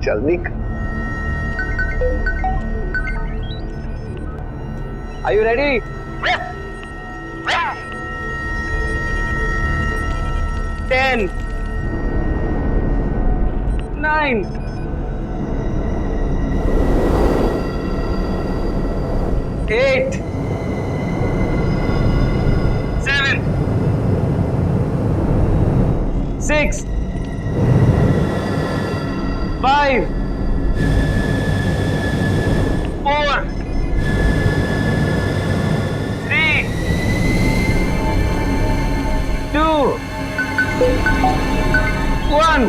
जल्दी कर। Are you ready? 10, 9, 8, 7, 6, 5, 4, 3, 2, 1.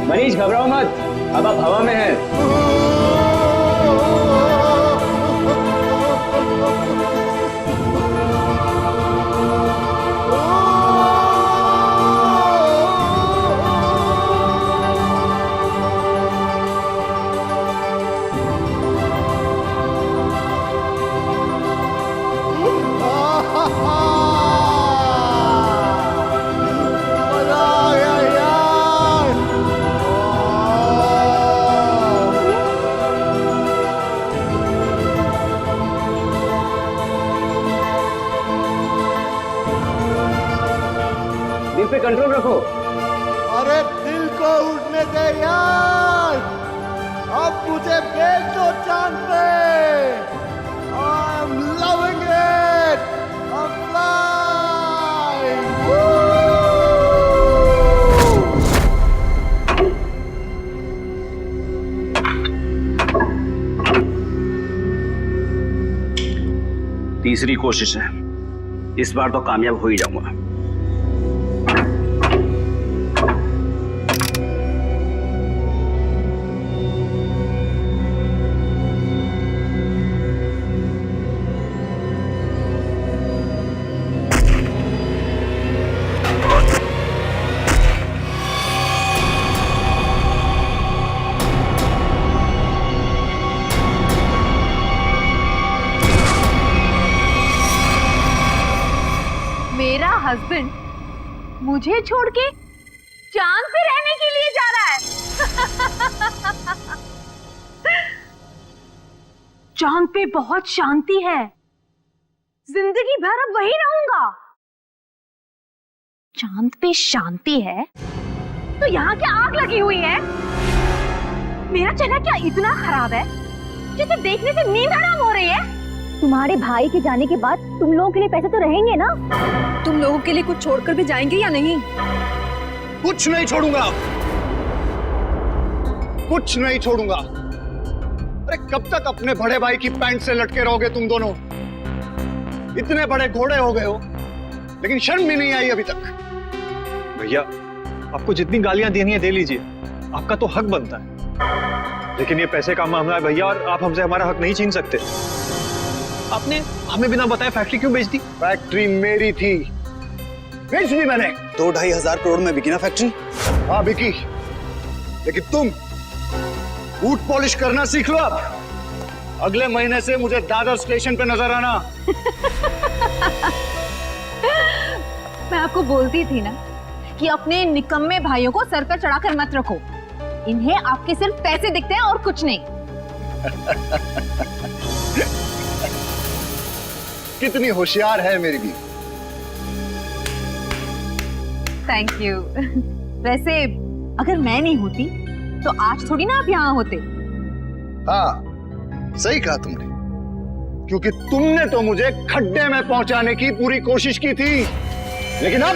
Manish घबराओ मत, अब आप हवा में हैं। दिल पे कंट्रोल रखो। अरे दिल को उड़ने दे यार, अब मुझे भेज दो चांद पे। I'm loving it, I'm flying. तीसरी कोशिश है, इस बार तो कामयाब हो ही जाऊंगा। मेरा हस्बैंड मुझे छोड़ के चांद पे रहने के लिए जा रहा है। चांद पे बहुत शांति है, जिंदगी भर अब वही रहूंगा। चांद पे शांति है तो यहाँ क्या आग लगी हुई है? मेरा चेहरा क्या इतना खराब है जिसे देखने से नींद हराम हो रही है? तुम्हारे भाई के जाने के बाद तुम लोगों के लिए पैसे तो रहेंगे ना? तुम लोगों के लिए कुछ छोड़कर भी जाएंगे या नहीं? कुछ नहीं छोड़ूंगा, कुछ नहीं छोड़ूंगा। अरे कब तक अपने बड़े भाई की पैंट से लटके रहोगे तुम दोनों? इतने बड़े घोड़े हो गए हो लेकिन शर्म भी नहीं आई अभी तक। भैया, आपको जितनी गालियां देनी है दे लीजिए, आपका तो हक बनता है। लेकिन ये पैसे का मामला है भैया, और आप हमसे हमारा हक नहीं छीन सकते। आपने हमें बिना बताए फैक्ट्री क्यों बेच दी? फैक्ट्री मेरी थी, बेच दी मैंने। 2-2.5 करोड़ में बिकी ना फैक्ट्री? हाँ बिकी, लेकिन तुम बूट पॉलिश करना सीख लो अब। अगले महीने से मुझे दादर स्टेशन पे नजर आना। मैं आपको बोलती थी ना कि अपने निकम्मे भाइयों को सर पर चढ़ाकर मत रखो। इन्हें आपके सिर्फ पैसे दिखते हैं और कुछ नहीं। कितनी होशियार है मेरी बीवी। Thank you. वैसे अगर मैं नहीं होती तो आज थोड़ी ना आप यहाँ होते। हाँ सही कहा तुमने, क्योंकि तुमने तो मुझे खड्डे में पहुंचाने की पूरी कोशिश की थी। लेकिन अब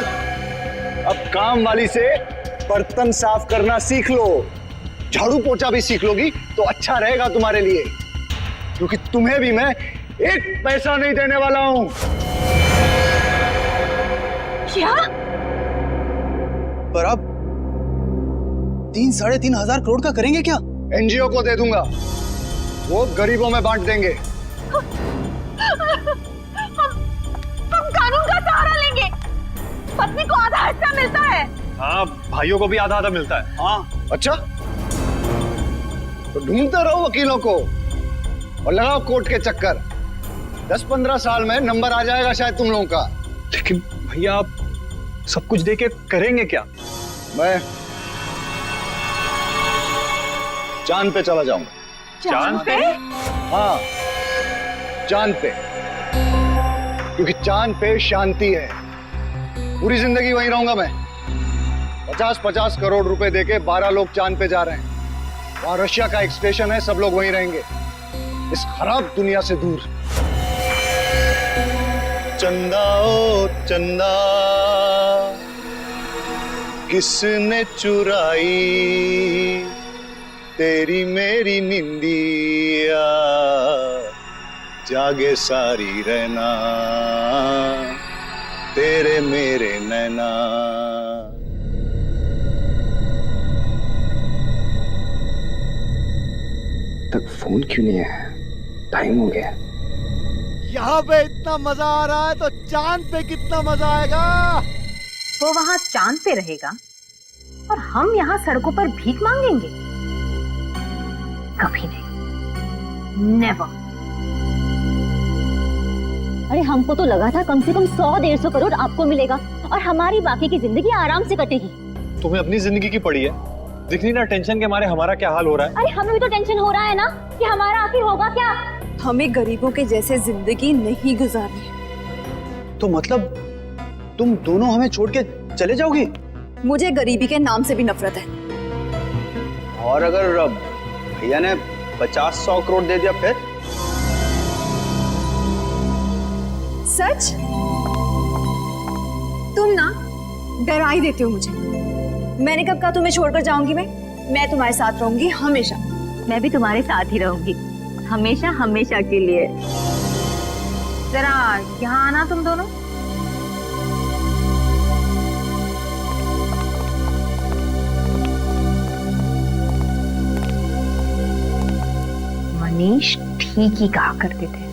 काम वाली से बर्तन साफ करना सीख लो, झाड़ू पोछा भी सीख लोगी तो अच्छा रहेगा तुम्हारे लिए, क्योंकि तुम्हें भी मैं एक पैसा नहीं देने वाला हूं। क्या? पर आप 3-3.5 करोड़ का करेंगे क्या? एनजीओ को दे दूंगा, वो गरीबों में बांट देंगे। पत्नी को आधा हिस्सा मिलता है। हाँ, भाइयों को भी आधा आधा मिलता है। हाँ, अच्छा, तो ढूंढते रहो वकीलों को और लगाओ कोर्ट के चक्कर। 10-15 साल में नंबर आ जाएगा शायद तुम लोगों का। लेकिन भैया आप सब कुछ देके करेंगे क्या? मैं चांद पे चला जाऊंगा। चांद पे? हाँ, चांद पे, क्योंकि चांद पे शांति है। पूरी जिंदगी वहीं रहूंगा मैं। 50-50 करोड़ रुपए देके 12 लोग चांद पे जा रहे हैं। वहां रशिया का एक स्टेशन है, सब लोग वहीं रहेंगे, इस खराब दुनिया से दूर। चंदा ओ चंदा, किसने चुराई तेरी मेरी निंदिया, जागे सारी रहना तेरे मेरे नैना। तक फोन क्यों नहीं है? टाइम हो गया। यहाँ पे इतना मजा आ रहा है तो चांद पे कितना मजा आएगा। वो वहां चांद पे रहेगा और हम यहाँ सड़कों पर भीख मांगेंगे? कभी नहीं, नेवर। अरे हमको तो लगा था कम से कम 100-150 करोड़ आपको मिलेगा और हमारी बाकी की जिंदगी आराम से कटेगी। तुम्हें अपनी जिंदगी की पड़ी है, दिख नहीं ना टेंशन के मारे हमारा क्या हाल हो रहा है। अरे हमें भी तो टेंशन हो रहा है ना कि हमारा आखिर होगा क्या। हमें गरीबों के जैसे जिंदगी नहीं गुजारनी है। तो मतलब तुम दोनों हमें छोड़ के चले जाओगी? मुझे गरीबी के नाम से भी नफरत है। और अगर भैया ने 50-100 करोड़ दे दिया फिर? सच? तुम ना डरा ही देते हो मुझे। मैंने कब कहा तुम्हें छोड़कर जाऊंगी? मैं तुम्हारे साथ रहूंगी हमेशा। मैं भी तुम्हारे साथ ही रहूंगी, हमेशा हमेशा के लिए। जरा यहाँ आना तुम दोनों। मनीष ठीक ही कहा करते थे,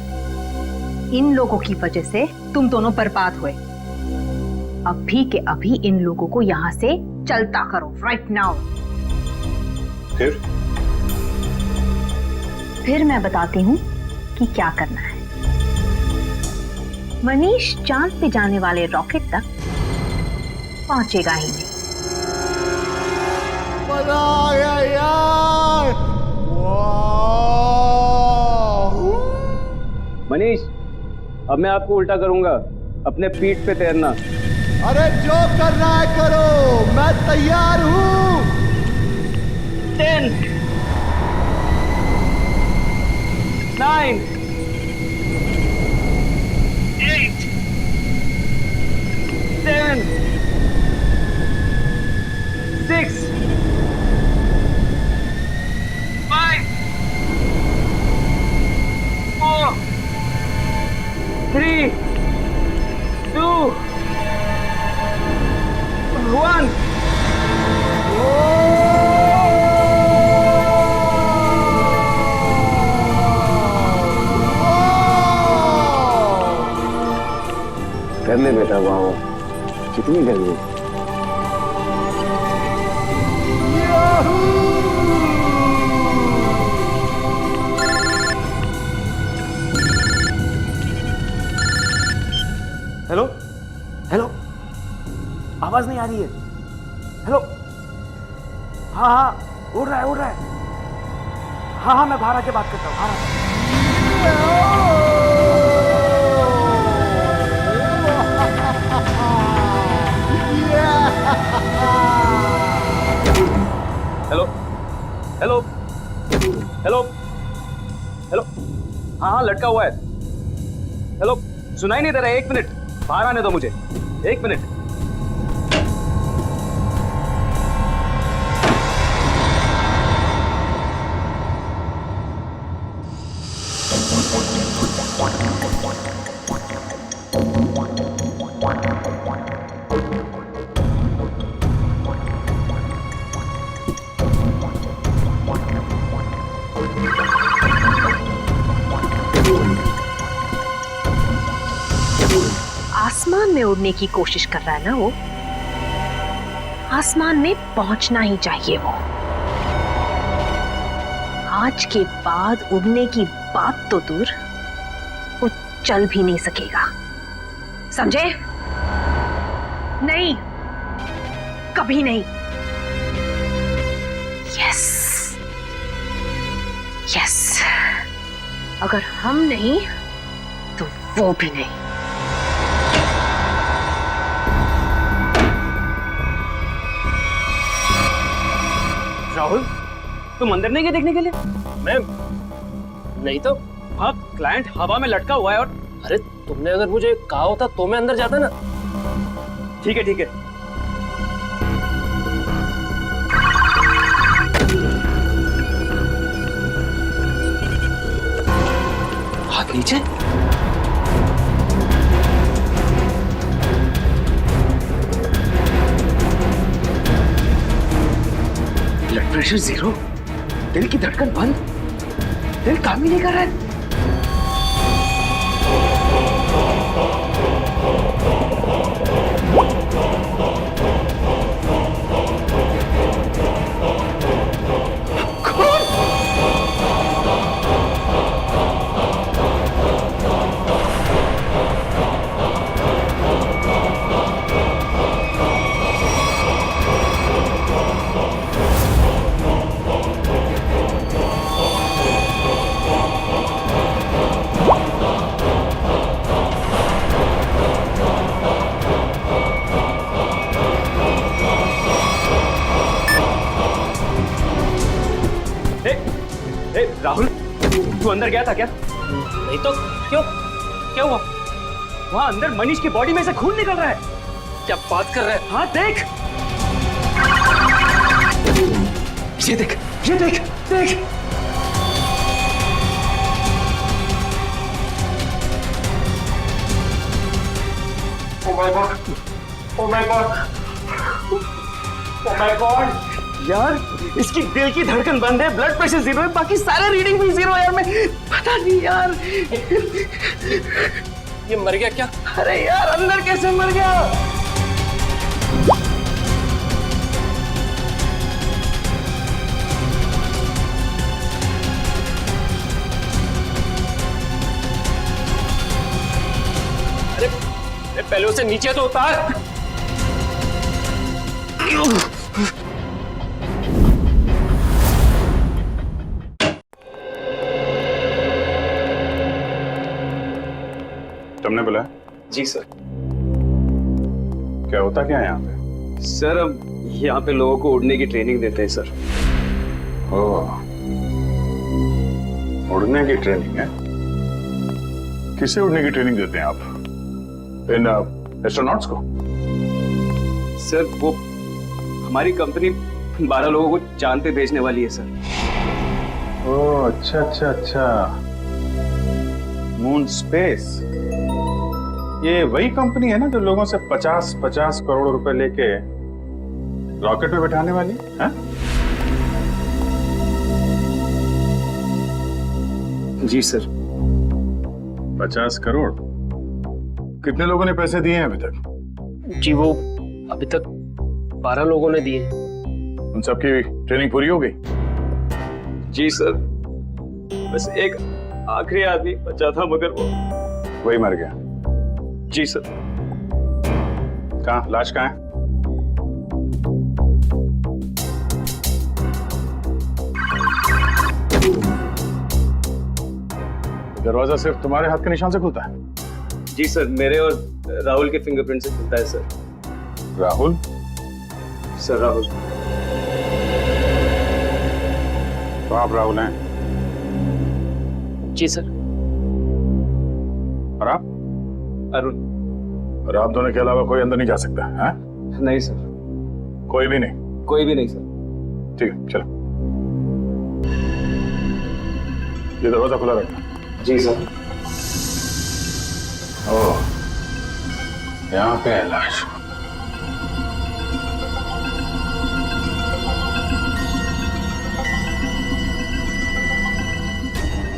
इन लोगों की वजह से तुम दोनों बर्बाद हुए। अभी के अभी इन लोगों को यहाँ से चलता करो, राइट नाउ। फिर मैं बताती हूँ कि क्या करना है। मनीष चांद पे जाने वाले रॉकेट तक पहुंचेगा ही नहीं। मजा आ गया यार। मनीष, अब मैं आपको उल्टा करूंगा, अपने पीठ पे तैरना। अरे जो करना है करो, मैं तैयार हूँ। 10, 9, 8, 7, 6, 5, 4, 3, 2, 1। कर ले बेटा, वाह कितनी गर्मी। हेलो हेलो, आवाज नहीं आ रही है। हेलो, हाँ हाँ, उड़ रहा है। हाँ हाँ, मैं बाहर आके बात करता हूँ। हाँ हेलो हेलो हेलो हेलो, हाँ हाँ, लटका हुआ है। हेलो, सुनाई नहीं दे रहा है। 1 मिनट, बाहर आने दो मुझे, 1 मिनट। आसमान में उड़ने की कोशिश कर रहा है ना वो, आसमान में पहुंचना ही चाहिए वो। आज के बाद उड़ने की बात तो दूर, वो चल भी नहीं सकेगा, समझे? नहीं, कभी नहीं। यस यस, अगर हम नहीं तो वो भी नहीं। राहुल, तुम अंदर नहीं गए देखने के लिए? मैं नहीं तो। हाँ, क्लाइंट हवा में लटका हुआ है। और अरे तुमने अगर मुझे कहा होता तो मैं अंदर जाता ना। ठीक है ठीक है। हाथ नीचे। ब्लड प्रेशर 0, दिल की धड़कन बंद, दिल काम ही नहीं कर रहा है। राहुल, तू अंदर गया था क्या? नहीं तो। क्यों? क्या हुआ? वहां अंदर मनीष की बॉडी में से खून निकल रहा है। क्या बात कर रहे हैं? हाँ देख, ये देख, ये देख, देख। Oh my God! Oh my God! Oh my God! यार, इसकी दिल की धड़कन बंद है, ब्लड प्रेशर 0 है, बाकी सारे रीडिंग भी 0 है। यार मैं पता नहीं यार। ये मर गया क्या? अरे यार, अंदर कैसे मर गया? अरे पहले उसे नीचे तो उतार। तुमने बुलाया? जी सर। क्या होता क्या है यहाँ पे? सर, अब यहाँ पे लोगों को उड़ने की ट्रेनिंग देते हैं सर। ओह, उड़ने की ट्रेनिंग है? किसे उड़ने की ट्रेनिंग देते हैं आप? इन एस्ट्रोनॉट्स को? सर, वो हमारी कंपनी 12 लोगों को चांद पे भेजने वाली है सर। ओह, अच्छा अच्छा अच्छा, मून स्पेस। ये वही कंपनी है ना जो लोगों से 50-50 करोड़ रुपए लेके रॉकेट में बैठाने वाली है? जी सर। 50 करोड़? कितने लोगों ने पैसे दिए हैं अभी तक? जी वो अभी तक 12 लोगों ने दिए। उन सबकी ट्रेनिंग पूरी हो गई? जी सर, बस एक आखिरी आदमी बचा था, मगर वही मर गया? जी सर। कहाँ, लाश कहाँ है? दरवाजा सिर्फ तुम्हारे हाथ के निशान से खुलता है? जी सर, मेरे और राहुल के फिंगरप्रिंट से खुलता है सर। राहुल? सर राहुल। तो आप राहुल हैं? जी सर। और आप? अरुण। और आप दोनों के अलावा कोई अंदर नहीं जा सकता है? नहीं सर। कोई भी नहीं? कोई भी नहीं सर। ठीक है, चलो। ये दरवाजा खुला रखना। जी सर। ओह, यहाँ पे है लाश।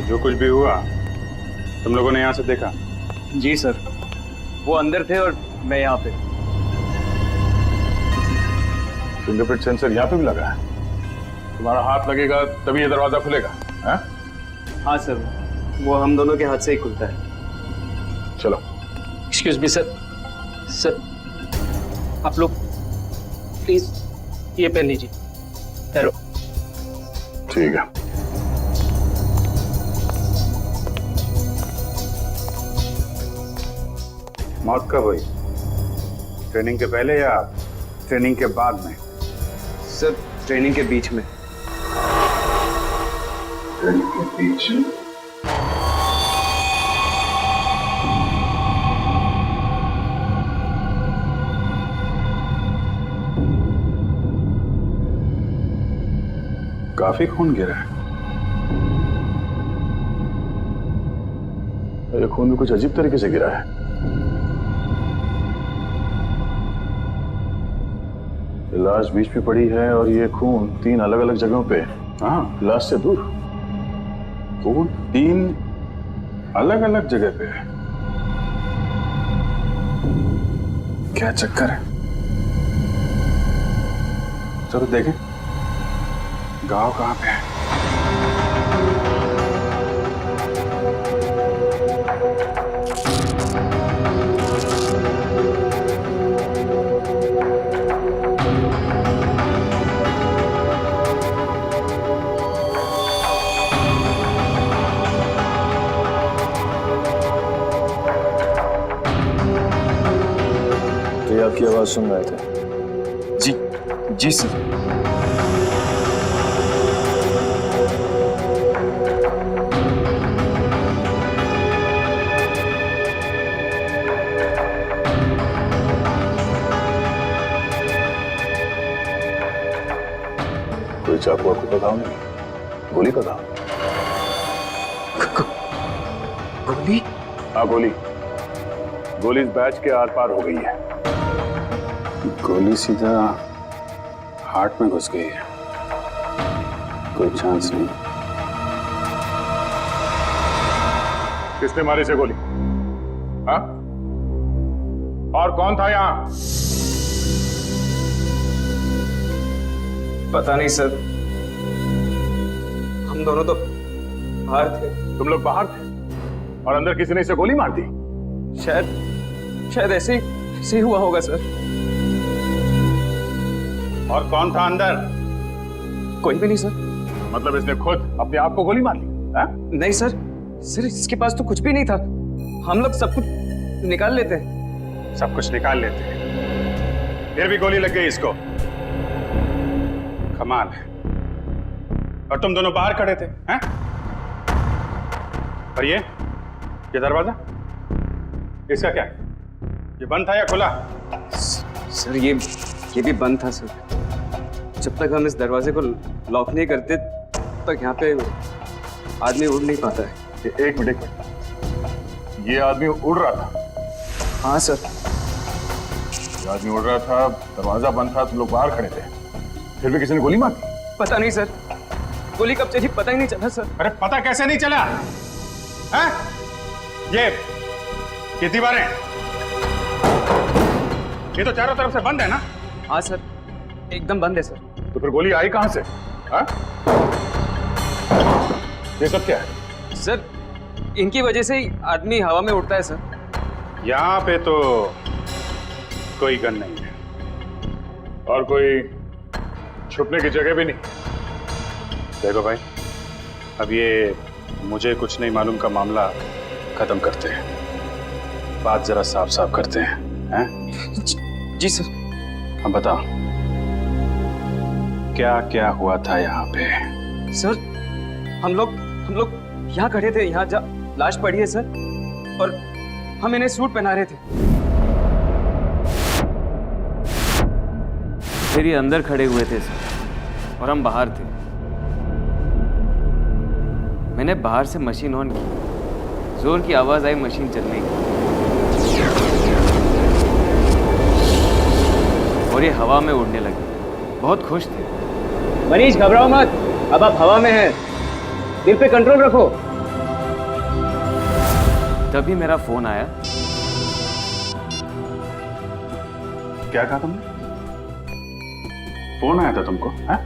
जो कुछ भी हुआ तुम लोगों ने यहाँ से देखा? जी सर। वो अंदर थे और मैं यहाँ पे। फिंगरप्रिंट सेंसर यहाँ पे भी लगा है। तुम्हारा हाथ लगेगा तभी ये दरवाजा खुलेगा। हाँ? हाँ सर, वो हम दोनों के हाथ से ही खुलता है। चलो। एक्सक्यूज मी सर, सर आप लोग प्लीज ये पेन लीजिए। हेलो। ठीक है। मौत कब हुई? ट्रेनिंग के पहले या ट्रेनिंग के बाद में? सर ट्रेनिंग के बीच में। ट्रेनिंग के बीच में? काफी खून गिरा है। ये खून भी कुछ अजीब तरीके से गिरा है। ये लाश बीच पे पड़ी है और ये खून 3 अलग अलग जगहों पे। हाँ, लाश से दूर खून 3 अलग अलग जगह पे है। क्या चक्कर है? चलो देखें गांव कहाँ पे है। ये आपकी आवाज सुन रहे थे। जी सर। कोई चाकू आपको पता हो? नहीं, गोली पता हो? गोली? हाँ गोली। गोली इस बैच के आर पार हो गई है। गोली सीधा हार्ट में घुस गई है। कोई चांस नहीं। किसने मारी से गोली? हाँ? और कौन था यहाँ? पता नहीं सर, हम दोनों तो बाहर थे। तुम लोग बाहर थे और अंदर किसी ने इसे गोली मार दी? शायद ऐसे ही हुआ होगा सर। और कौन था अंदर? कोई भी नहीं सर। मतलब इसने खुद अपने आप को गोली मार ली? हाँ? नहीं सर, इसके पास तो कुछ भी नहीं था। हम लोग सब कुछ निकाल लेते हैं। सब कुछ निकाल लेते हैं, फिर भी गोली लग गई इसको। कमाल है। और तुम दोनों बाहर खड़े थे, हैं? और ये दरवाजा इसका क्या है? ये बंद था या खुला? सर ये भी बंद था सर। जब तक हम इस दरवाजे को लॉक नहीं करते तक यहाँ पे आदमी उड़ नहीं पाता है। एक मिनट। ये आदमी उड़ रहा था? हाँ सर। ये आदमी उड़ रहा था, दरवाजा बंद था, तुम लोग बाहर खड़े थे, फिर भी किसी ने गोली मार दी? पता नहीं सर, गोली कब चली पता ही नहीं चला सर। अरे पता कैसे नहीं चला? हैं? ये दीवारें, ये तो चारों तरफ से बंद है ना? हाँ सर, एकदम बंद है सर। तो फिर गोली आई कहां से? हाँ? ये सब क्या है? सर इनकी वजह से ही आदमी हवा में उड़ता है सर। यहाँ पे तो कोई गन नहीं है और कोई छुपने की जगह भी नहीं। देखो भाई, अब ये मुझे कुछ नहीं मालूम का मामला खत्म करते हैं, बात जरा साफ साफ करते हैं। जी सर। हम बताओ क्या क्या हुआ था यहाँ पे? सर हम लोग यहाँ खड़े थे, यहाँ जा लाश पड़ी है सर, और हम इन्हें सूट पहना रहे थे। फिर ये अंदर खड़े हुए थे सर और हम बाहर थे। मैंने बाहर से मशीन ऑन की, जोर की आवाज आई मशीन चलने की, और ये हवा में उड़ने लगे। बहुत खुश थे। मनीष घबराओ मत, अब आप हवा में हैं, दिल पे कंट्रोल रखो। तभी मेरा फोन आया क्या कहा तुमने? फोन आया था तुमको? हाँ?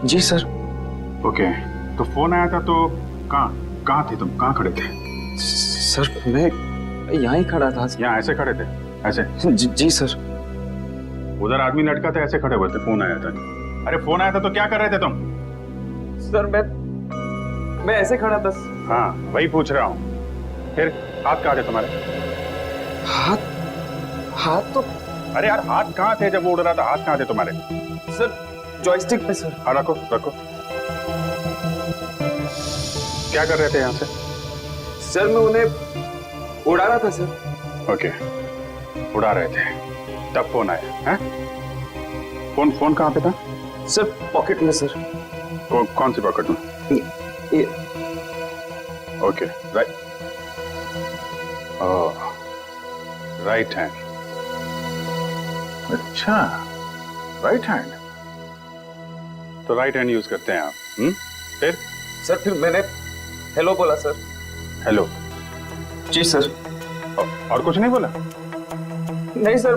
जी सर। ओके, तो फोन आया था तो कहाँ थे तुम? कहाँ खड़े थे? सर मैं यहाँ ही खड़ा था। यहाँ ऐसे खड़े थे? ऐसे? जी सर। उधर आदमी लटका था, ऐसे खड़े हुए थे, फोन आया था। अरे फोन आया था तो क्या कर रहे थे तुम? सर मैं ऐसे खड़ा था। हाँ वही पूछ रहा हूँ। फिर हाथ कहाँ थे तुम्हारे? हाथ तो, अरे यार हाथ कहाँ थे जब वो उड़ रहा था? हाथ कहाँ थे तुम्हारे? सर जॉयस्टिक पे सर। हाँ रखो रखो। क्या कर रहे थे यहाँ से? सर मैं उन्हें उड़ा रहा था सर। ओके, उड़ा रहे थे तब फोन आया? हैं? फोन कहाँ पे था? सर पॉकेट में सर। कौन सी पॉकेट में? ये। Okay, right. Right hand. अच्छा, राइट हैंड। तो राइट हैंड यूज करते हैं आप? फिर? सर फिर मैंने हेलो बोला सर। हेलो? जी सर। और कुछ नहीं बोला? नहीं सर,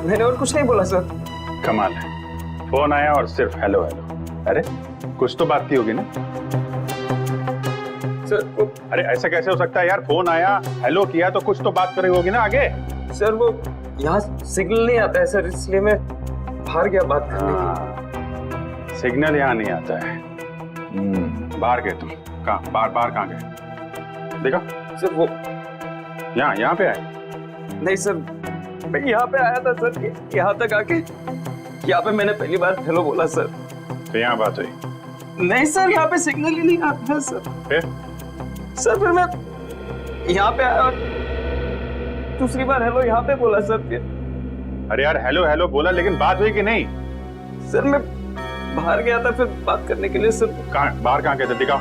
मैंने और कुछ नहीं बोला सर। कमाल है, फोन आया और सिर्फ हेलो हेलो। अरे कुछ तो बात की होगी ना सर? अरे ऐसा कैसे हो सकता है यार? फोन आया, हेलो किया तो कुछ तो बात करी होगी ना आगे। सर वो यहाँ सिग्नल नहीं आता है सर, इसलिए मैं बाहर गया बात करने के। सिग्नल यहाँ नहीं आता है। बाहर गए तुम? कहाँ? बाहर कहाँ गए? देखा सर? वो यहाँ पे आए? नहीं सर, मैं यहाँ पे आया था सर, यहाँ तक आके यहाँ पे मैंने पहली बार हेलो बोला सर। तो यहाँ बात हुई? नहीं सर, यहाँ पे सिग्नल ही नहीं आता है सर। फिर? सर फिर मैं यहाँ पे आया और दूसरी बार हेलो यहाँ पे बोला सर। फिर अरे यार हेलो हेलो बोला, लेकिन बात हुई कि नहीं? सर मैं बाहर गया था फिर बात करने के लिए सर। कहाँ? बाहर कहाँ गए थे? दिखाओ,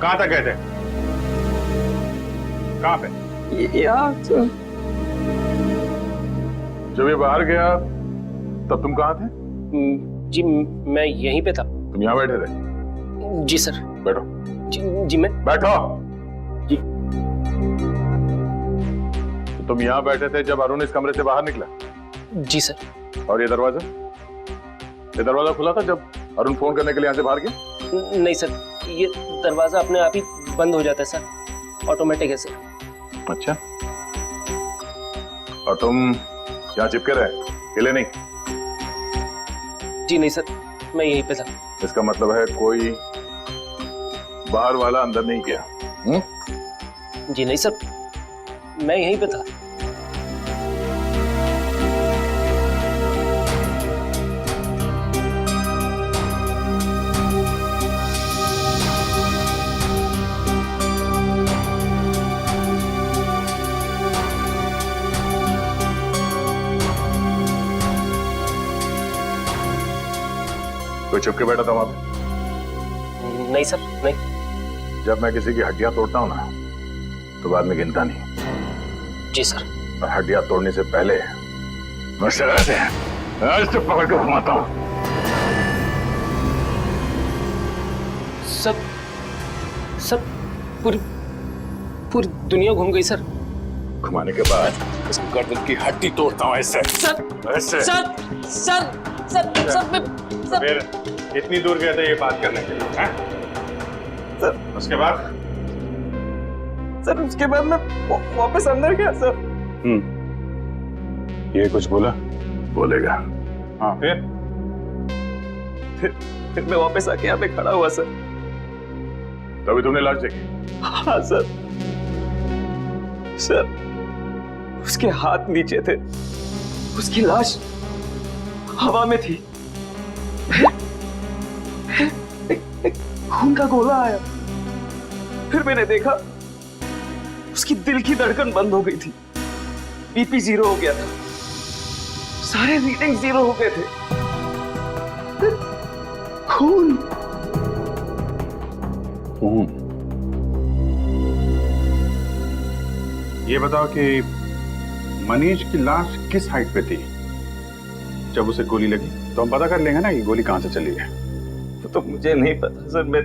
कहाँ तक गए थे? कहाँ पे? यहाँ सर। जब ये बाहर गया तब तुम कहाँ थे? जी मैं यहीं पे था। तुम यहाँ बैठे थे? जी सर। बैठो। जी मैं बैठो। जी। तो तुम यहाँ बैठे थे जब अरुण इस कमरे से बाहर निकला? जी सर। और ये दरवाजा खुला था जब अरुण फोन करने के लिए यहाँ से बाहर गया? नहीं सर, ये दरवाजा अपने आप ही बंद हो जाता है सर, ऑटोमेटिक है सर। अच्छा, और तुम यहाँ चिपके रहे, हिले नहीं? जी नहीं सर, मैं यहीं पे था। इसका मतलब है कोई बाहर वाला अंदर नहीं गया? जी नहीं सर, मैं यहीं पे था। कोई छुप के बैठा था वहां पे? नहीं सर, नहीं। जब मैं किसी की हड्डियां तोड़ता हूं ना तो बाद में गिनता नहीं। जी सर। और हड्डियां तोड़ने से पहले मैं ऐसे पकड़ के घुमाता हूं। सर पूरी दुनिया घूम गई सर। घुमाने के बाद गर्दन की हड्डी तोड़ता हूं ऐसे। सर ऐसे। सर मैं फिर इतनी दूर गए थे ये बात करने के लिए, हैं? सर उसके बाद? सर उसके बाद मैं वापस अंदर गया सर। ये कुछ बोला? बोलेगा। हाँ फिर मैं वापस आके यहाँ पे खड़ा हुआ सर। तभी तुमने लाश देखी? हाँ सर। सर उसके हाथ नीचे थे, उसकी लाश हवा में थी। एक खून का गोला आया, फिर मैंने देखा उसकी दिल की धड़कन बंद हो गई थी, बीपी 0 हो गया था, सारे रीडिंग 0 हो गए थे। खून ये बताओ कि मनीष की लाश किस हाइट पे थी जब उसे गोली लगी? तो हम पता कर लेंगे ना कि गोली कहां से चली है। तो मुझे नहीं पता सर, मैं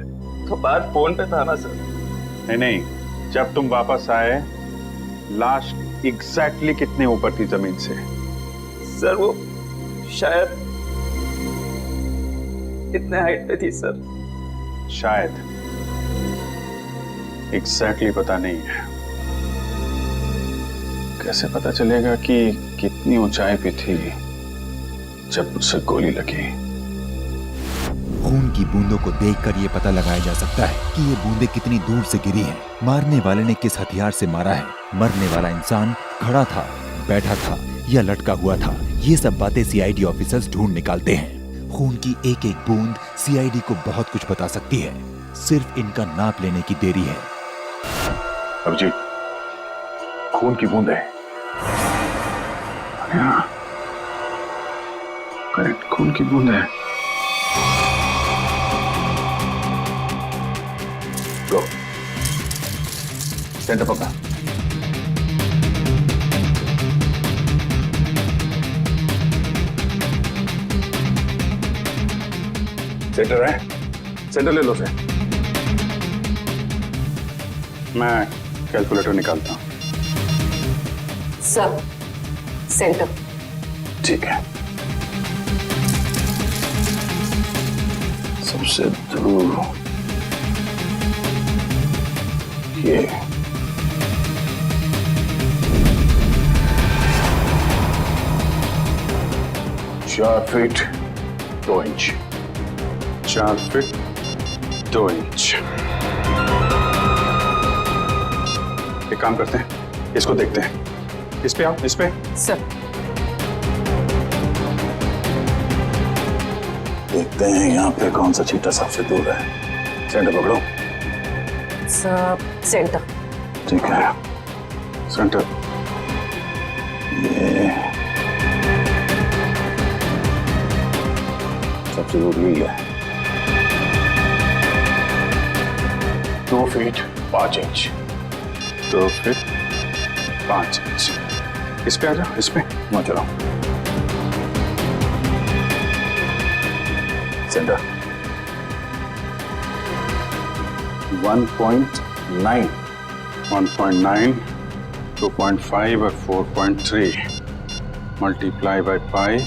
तो बाहर फोन पे था ना सर। नहीं, जब तुम वापस आए लाश एग्जैक्टली कितने ऊपर थी जमीन से? सर वो शायद इतने हाइट पे थी सर। शायद, एग्जैक्टली पता नहीं है। कैसे पता चलेगा कि कितनी ऊंचाई पे थी जब उसे गोली लगी? खून की बूंदों को देखकर यह पता लगाया जा सकता है कि ये बूंदें कितनी दूर से गिरी हैं। मारने वाले ने किस हथियार से मारा है। मरने वाला इंसान खड़ा था, बैठा था या लटका हुआ था। ये सब बातें सीआईडी ऑफिसर्स ढूंढ निकालते हैं। खून की एक एक बूंद सीआईडी को बहुत कुछ बता सकती है। सिर्फ इनका नाप लेने की देरी है। अभिजीत, खून की बूंद है। करेक्ट, खून की बूंद है। गो, सेंटर पकड़ा। सेंटर है, सेंटर ले लो से। मैं कैलकुलेटर निकालता हूं। Sir, centre. ठीक है। सबसे दूर ये 4 फीट 2 इंच। 4 feet 2 inch. एक काम करते हैं, इसको देखते हैं। इस पे आओ, इस पे। सर। देखते हैं यहाँ पे कौन सा चीटा सबसे दूर है। सेंटर पकड़ो। Sir, centre. ठीक है, सेंटर। ये सबसे दूर यही है। 2 फीट 5 इंच। 2 feet 5 inch. इस पे आ जाओ, इस पे। वहां चलो। सेंटर 1.9, 2.5 और 4.3 मल्टीप्लाई बाय पाई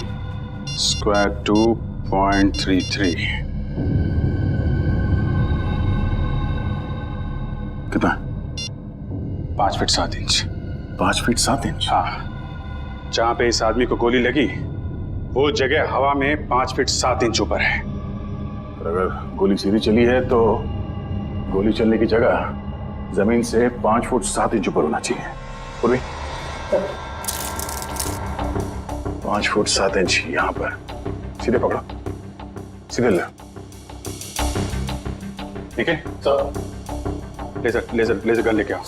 स्क्वायर 2.33। कितना? 5 फीट 7 इंच। 5 feet 7 inch? हाँ। जहां पे इस आदमी को गोली लगी वो जगह हवा में 5 फीट 7 इंच ऊपर है। और अगर गोली सीधी चली है तो गोली चलने की जगह जमीन से 5 फुट 7 इंच ऊपर होना चाहिए। पूर्वी 5 फुट 7 इंच यहां पर। सीधे पकड़ो, सीधे ले। ठीक है sir. Laser laser laser gun लेके आओ।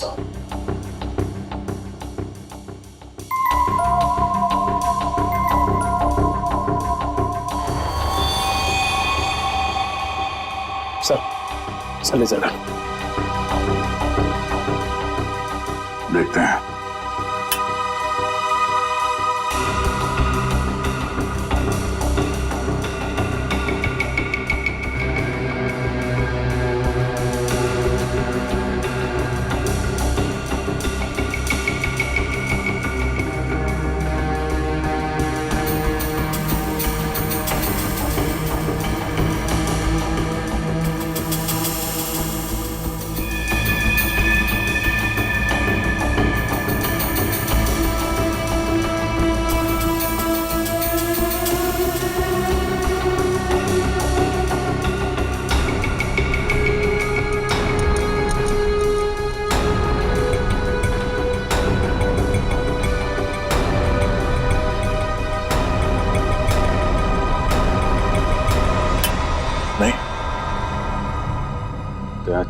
Sir, laser gun. देखते हैं।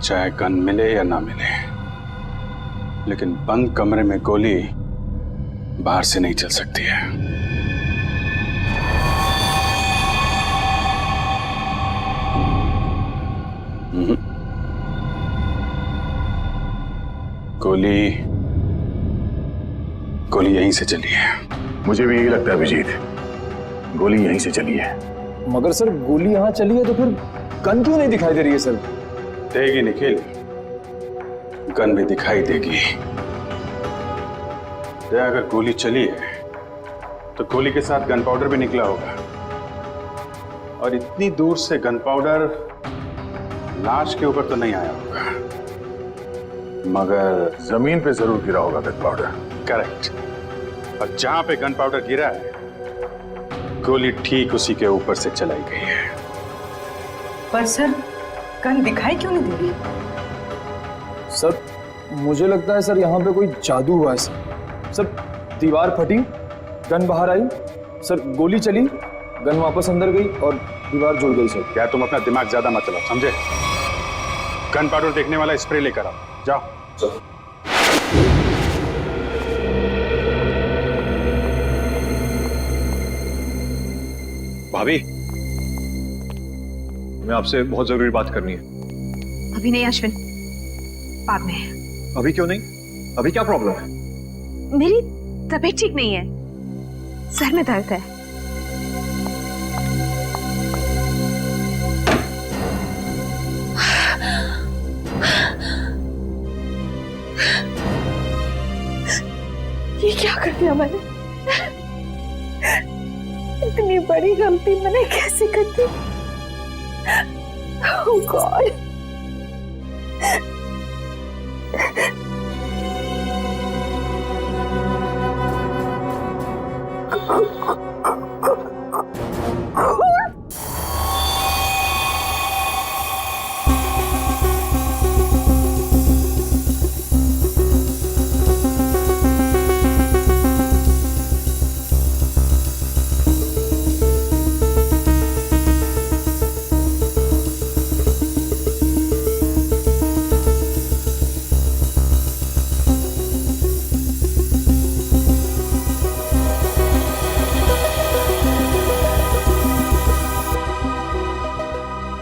चाहे गन मिले या ना मिले, लेकिन बंद कमरे में गोली बाहर से नहीं चल सकती है। गोली यहीं से चली है। मुझे भी यही लगता है अभिजीत, गोली यहीं से चली है। मगर सर गोली यहाँ चली है तो फिर गन क्यों नहीं दिखाई दे रही है सर? देगी निखिल, गन भी दिखाई देगी। दया, अगर गोली चली है तो गोली के साथ गन पाउडर भी निकला होगा, और इतनी दूर से गन पाउडर लाश के ऊपर तो नहीं आया होगा, मगर जमीन पे जरूर गिरा होगा गन पाउडर। करेक्ट। और जहां पे गन पाउडर गिरा है, गोली ठीक उसी के ऊपर से चलाई गई है। पर सर गन दिखाई क्यों नहीं दे रही? सर मुझे लगता है सर यहाँ पे कोई जादू हुआ है सर। सर दीवार फटी, गन बाहर आई, सर गोली चली, गन वापस अंदर गई और दीवार जुड़ गई। सर क्या तुम अपना दिमाग ज्यादा मत चलाओ, समझे? गन पाउडर देखने वाला स्प्रे लेकर आओ, जाओ। सर भाभी, मैं आपसे बहुत जरूरी बात करनी है। अभी नहीं अश्विन, बाद में। अभी क्यों नहीं? अभी क्या प्रॉब्लम है? मेरी तबीयत ठीक नहीं है, सर में दर्द है। ये क्या कर दिया मैंने? इतनी बड़ी गलती मैंने कैसे कर दी? Oh God!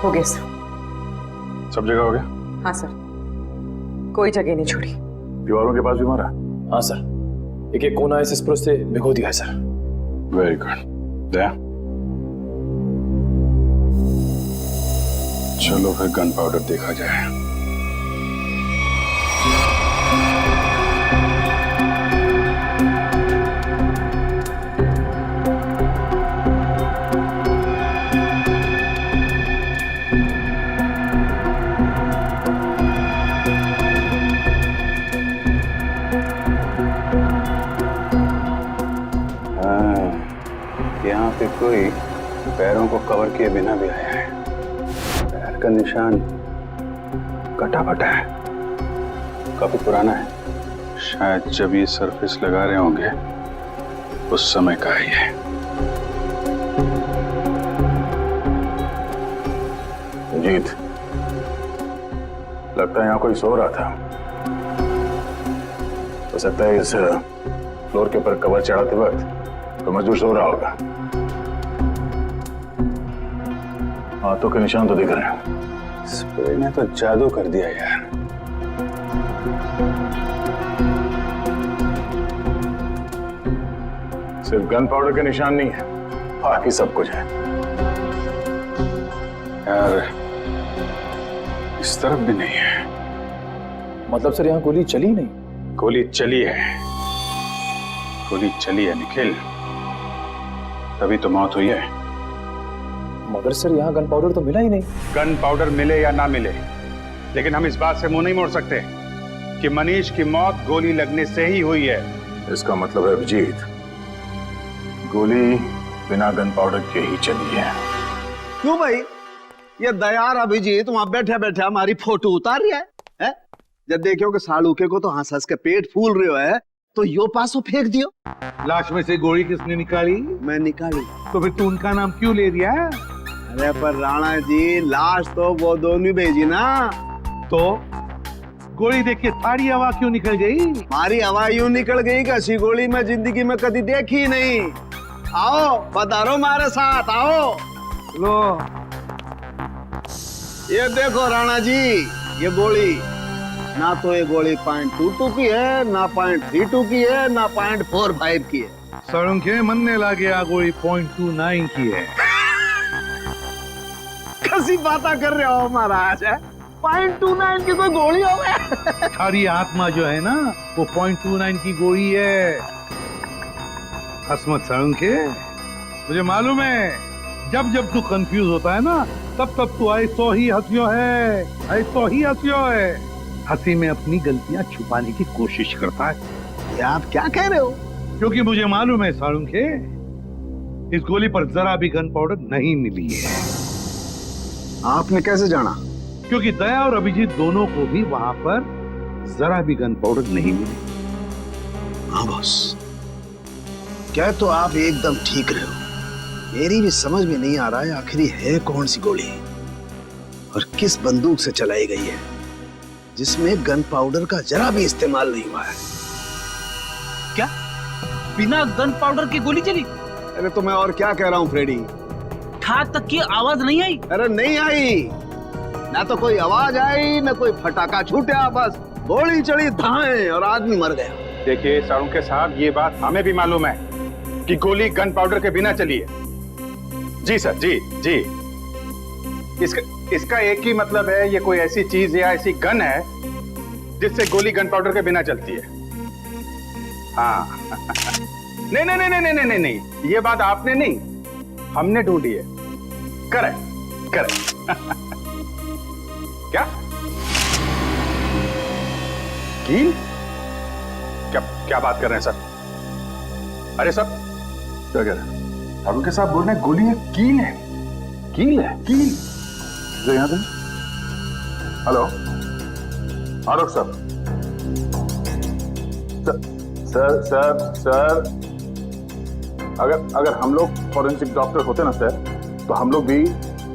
हो गया सर। सब जगह हो गया? हाँ सर, कोई जगह नहीं छोड़ी। दीवारों के पास भी मारा? हाँ सर, एक एक कोना इस स्प्रे से भिगो दिया है सर। Very good. दया, चलो फिर गन पाउडर देखा जाए। यहाँ पे कोई पैरों को कवर किए बिना भी आया है। पैर का निशान कटा फटा है, काफी पुराना है। शायद जब ये सरफेस लगा रहे होंगे उस समय का ही है। जीत, लगता है यहाँ कोई सो रहा था। हो सकता है इस फ्लोर के ऊपर कवर चढ़ाते वक्त तो मजदूर सो रहा होगा। हाथों के निशान तो दिख रहे हैं। स्प्रे ने तो जादू कर दिया यार। सिर्फ गन पाउडर के निशान नहीं है, बाकी सब कुछ है यार। इस तरफ भी नहीं है। मतलब सर यहाँ गोली चली नहीं? गोली चली है, गोली चली है निखिल, तभी तो मौत हुई है। मगर सर यहाँ गन पाउडर तो मिला ही नहीं। गन पाउडर मिले या ना मिले, लेकिन हम इस बात से मुंह नहीं मोड़ सकते कि मनीष की मौत गोली लगने से ही हुई है। इसका मतलब है अभिजीत, गोली बिना गन पाउडर के ही चली है। क्यों भाई? ये दयार अभिजीत वहां बैठा बैठा हमारी फोटो उतार रहा है? जब देखो कि सालूके को तो हंस हंस के पेट फूल रहे है तो यो पासो फेंक दियो। लाश में से गोली किसने निकाली? मैं निकाली। तो फिर तू उनका नाम क्यों ले दिया? अरे पर राणा जी, लाश तो वो दोनों भेजी ना। तो गोली देख के थारी हवा क्यों निकल गई? हमारी हवा यूं निकल गई कि ऐसी गोली मैं जिंदगी में कभी देखी नहीं। आओ पधारो हमारे साथ, आओ। लो ये देखो राणा जी, ये गोली ना तो ये गोली 0.22 की है, ना 0.32 की है, ना 0.45 की है। सड़ुंखे मनने लगे गोली 0.29 की है। कैसी बातें कर रहे हो महाराज? .29 की कोई गोली हो गया। थारी आत्मा जो है ना वो .29 की गोली है। हसमत साळुंखे, मुझे मालूम है जब जब तू कंफ्यूज होता है ना तब तब तू ऐसो ही हंसियो है, ऐसो ही हंसियो है। हंसी में अपनी गलतियां छुपाने की कोशिश करता है। ये आप क्या कह रहे हो? क्योंकि मुझे मालूम है साळुंखे, इस गोली पर जरा भी गन पाउडर नहीं मिली है। आपने कैसे जाना? क्योंकि दया और अभिजीत दोनों को भी वहां पर जरा भी गन पाउडर नहीं मिली। हाँ बॉस, क्या तो आप एकदम ठीक रहे हो। मेरी भी समझ में नहीं आ रहा है आखिर है कौन सी गोली और किस बंदूक से चलाई गई है जिसमें गन पाउडर का जरा भी इस्तेमाल नहीं हुआ है। क्या बिना गन पाउडर की गोली चली? अरे तो मैं और क्या कह रहा हूँ फ्रेडी। ठाक तक की आवाज नहीं आई? अरे नहीं आई, ना तो कोई आवाज आई ना कोई फटाका छूटा, बस गोली चली धाए और आदमी मर गया। देखिए साळुंखे साहब, ये बात हमें भी मालूम है कि गोली गन पाउडर के बिना चली है। जी सर, जी जी। इसका एक ही मतलब है, ये कोई ऐसी चीज या ऐसी गन है जिससे गोली गन पाउडर के बिना चलती है। हाँ नहीं नहीं नहीं नहीं नहीं नहीं, ये बात आपने नहीं, हमने ढूंढी है। Correct correct. क्या कील? क्या क्या बात कर रहे हैं सर? अरे सर क्या कह रहे हैं? साळुंखे साहब बोल रहे हैं गोली है, कील है। कील है? कील जो यहाँ पे। हेलो आरोप सर। सर सर सर, अगर हम लोग फॉरेंसिक डॉक्टर होते ना सर, तो हम लोग भी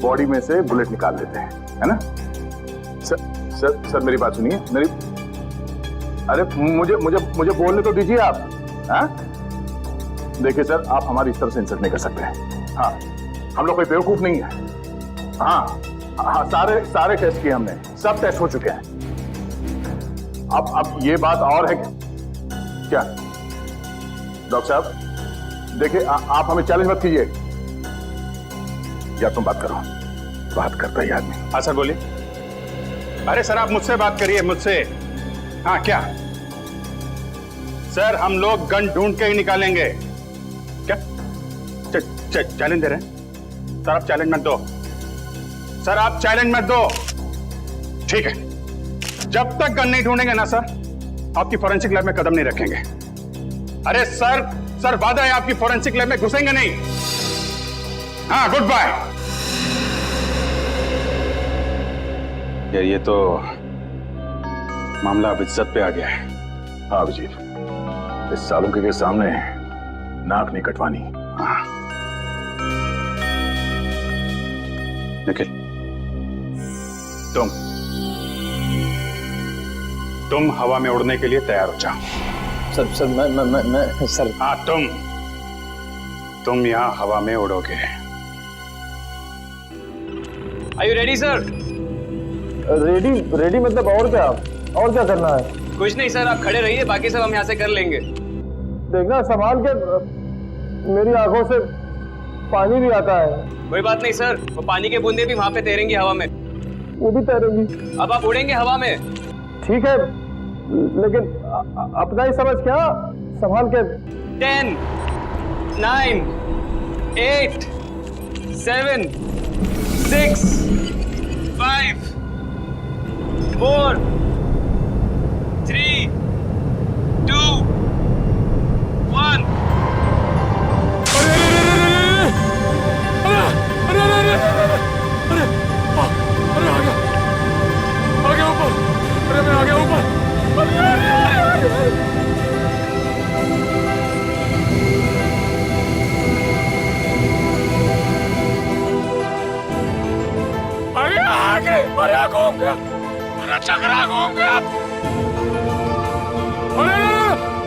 बॉडी में से बुलेट निकाल लेते हैं, है ना? सर सर सर मेरी बात सुनिए, मेरी, अरे मुझे मुझे मुझे बोलने तो दीजिए आप। हाँ देखिए सर, आप हमारी इस तरह से इंसल्ट नहीं कर सकते हैं। हाँ हम लोग कोई बेवकूफ नहीं है। हाँ हाँ, सारे टेस्ट किए हमने, सब टेस्ट हो चुके हैं। अब ये बात और है क्या डॉक्टर साहब? देखिए आप हमें चैलेंज मत कीजिए। या तुम बात करो। बात करता है आदमी। हाँ सर बोलिए। अरे सर आप मुझसे बात करिए, मुझसे। हाँ क्या सर, हम लोग गन ढूंढ के ही निकालेंगे। क्या चैलेंज दे रहे हैं? सर आप चैलेंज मत दो, सर आप चैलेंज मत दो। ठीक है, जब तक गन नहीं ढूंढेंगे ना सर, आपकी फॉरेंसिक लैब में कदम नहीं रखेंगे। अरे सर वादा है आपकी फॉरेंसिक लैब में घुसेंगे नहीं। हाँ गुड बाय। यार ये तो मामला अब इज्जत पे आ गया है। हाँ अभिजीत, इस साळुंखे के सामने नाक नहीं कटवानी। हाँ निखिल, तुम हवा में उड़ने के लिए तैयार हो जाओ। सर मैं सर। हाँ तुम यहाँ हवा में उड़ोगे। Are you ready sir? Ready मतलब और क्या करना है? कुछ नहीं सर, आप खड़े रहिए, बाकी सब हम यहाँ से कर लेंगे। देखना संभाल के, मेरी आंखों से पानी भी आता है। कोई बात नहीं सर, वो पानी के बूंदे भी वहां पे तैरेंगी हवा में। वो भी तैरेंगी। अब आप उड़ेंगे हवा में। ठीक है, लेकिन अपना ही समझ क्या, संभाल के। 10, 9, 8, 7, 6, 5, 4, 3, 2, 1।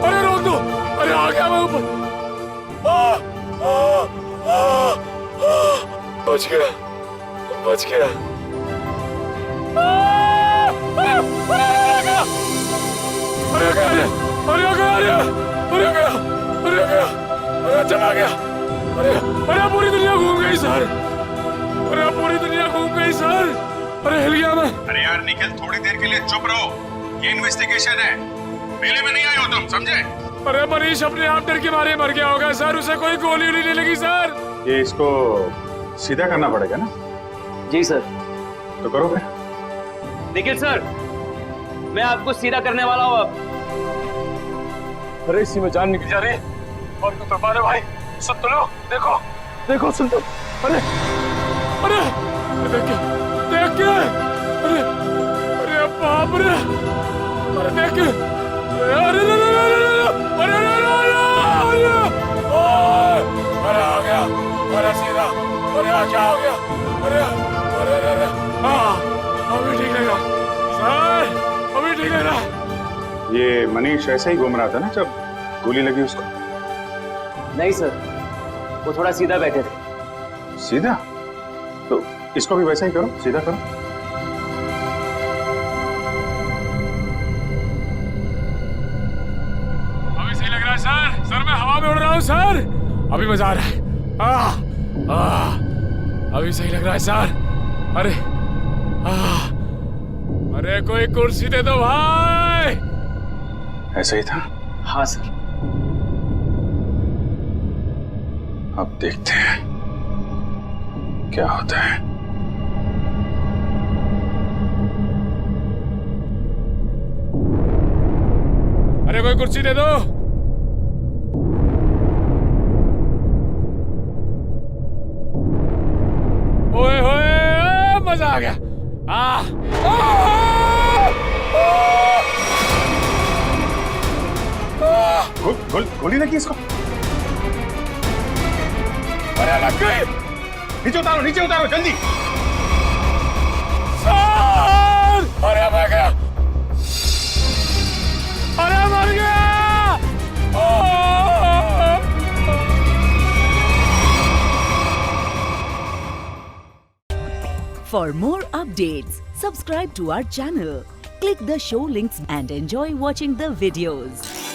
अरे रोक दो, अरे आ गया मैं ऊपर। बच गया। अरे चला गया। अरे पूरी दुनिया घूम गई सर। अरे हिल गया मैं। अरे यार निखिल, थोड़ी देर के लिए चुप रहो, ये इन्वेस्टिगेशन है, मेले में नहीं आए हो तुम, समझे? अरे मनीष अपने आप डर के मारे मर गया होगा सर, उसे कोई गोली वोली नहीं लगी सर। ये इसको सीधा करना पड़ेगा ना? जी सर। तो करो फिर। निखिल सर, मैं आपको सीधा करने वाला हूँ अब। अरे इसी में जान निकल जा रही है। और तो मारे भाई, सुन तो लो, देखो देखो सुन तो। अरे अरे देख के अरे अरे बाप रे, अरे देख के, अरे अरे आ गया, अरे सीधा, अरे क्या हो गया, अरे अरे अरे अभी ठीक लगा सर, अभी ठीक लगा। ये मनीष ऐसे ही घूम रहा था ना जब गोली लगी उसको? नहीं सर, वो थोड़ा सीधा बैठे थे। सीधा? तो इसको भी वैसा ही करो, सीधा करो। अभी सही लग रहा है सर, सर मैं हवा में उड़ रहा हूँ सर, अभी मजा आ रहा है। अभी सही लग रहा है सर। अरे अरे कोई कुर्सी दे दो भाई। ऐसा ही था? हाँ सर। अब देखते हैं क्या होता है। अरे कोई कुर्सी दे दो। ओए होए, मजा आ गया। गोली लगी इसको? अरे लग गई। नीचे उतारो जल्दी। सर! अरे मर गया, अरे मर गया। For more updates, subscribe to our channel, click the show links and enjoy watching the videos.